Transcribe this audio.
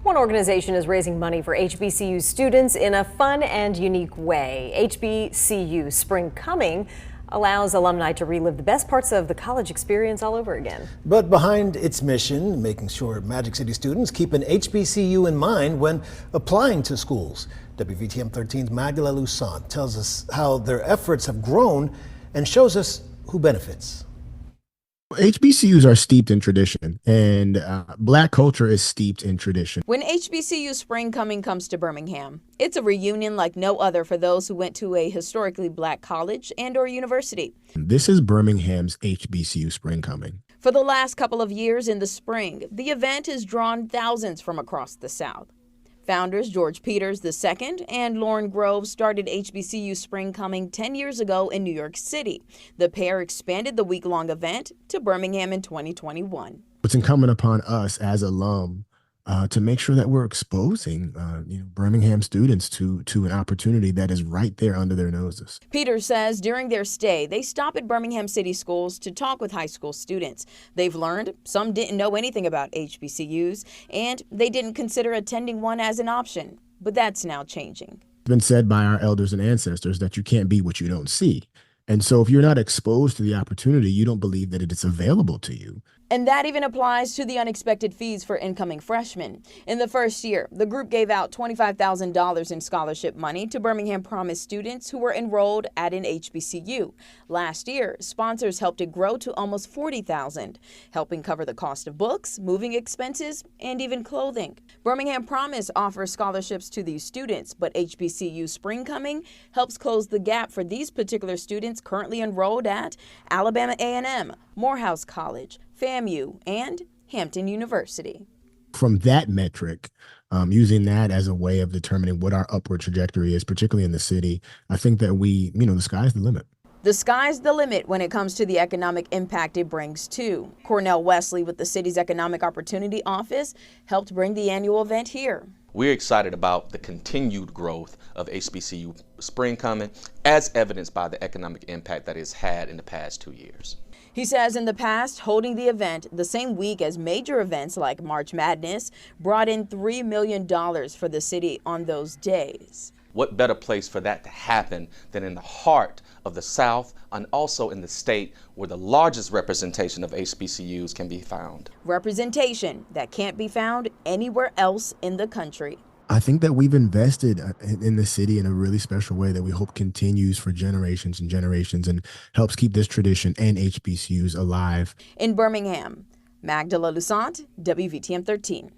One organization is raising money for HBCU students in a fun and unique way. HBCU Spring Coming allows alumni to relive the best parts of the college experience all over again. But behind its mission, making sure Magic City students keep an HBCU in mind when applying to schools. WVTM 13's Magdala Lusant tells us how their efforts have grown and shows us who benefits. HBCUs are steeped in tradition, and Black culture is steeped in tradition. When HBCU Spring Coming comes to Birmingham, it's a reunion like no other for those who went to a historically Black college and/or university. This is Birmingham's HBCU Spring Coming. For the last couple of years in the spring, the event has drawn thousands from across the South. Founders George Peters II and Lauren Grove started HBCU Spring Coming 10 years ago in New York City. The pair expanded the week-long event to Birmingham in 2021. It's incumbent upon us as alum to make sure that we're exposing Birmingham students to an opportunity that is right there under their noses. Peters says during their stay, they stop at Birmingham City Schools to talk with high school students. They've learned some didn't know anything about HBCUs, and they didn't consider attending one as an option. But that's now changing. It's been said by our elders and ancestors that you can't be what you don't see. And so if you're not exposed to the opportunity, you don't believe that it is available to you. And that even applies to the unexpected fees for incoming freshmen. In the first year, the group gave out $25,000 in scholarship money to Birmingham Promise students who were enrolled at an HBCU. Last year, sponsors helped it grow to almost $40,000, helping cover the cost of books, moving expenses, and even clothing. Birmingham Promise offers scholarships to these students, but HBCU Spring Coming helps close the gap for these particular students currently enrolled at Alabama A&M, Morehouse College, FAMU, and Hampton University. From that metric, using that as a way of determining what our upward trajectory is, particularly in the city, I think that the sky's the limit. The sky's the limit when it comes to the economic impact it brings too. Cornell Wesley with the city's Economic Opportunity Office helped bring the annual event here. We're excited about the continued growth of HBCU Spring Coming, as evidenced by the economic impact that it's had in the past 2 years. He says in the past, holding the event the same week as major events like March Madness brought in $3 million for the city on those days. What better place for that to happen than in the heart of the South and also in the state where the largest representation of HBCUs can be found. Representation that can't be found anywhere else in the country. I think that we've invested in the city in a really special way that we hope continues for generations and generations and helps keep this tradition and HBCUs alive. In Birmingham, Magdala Lusant, WVTM 13.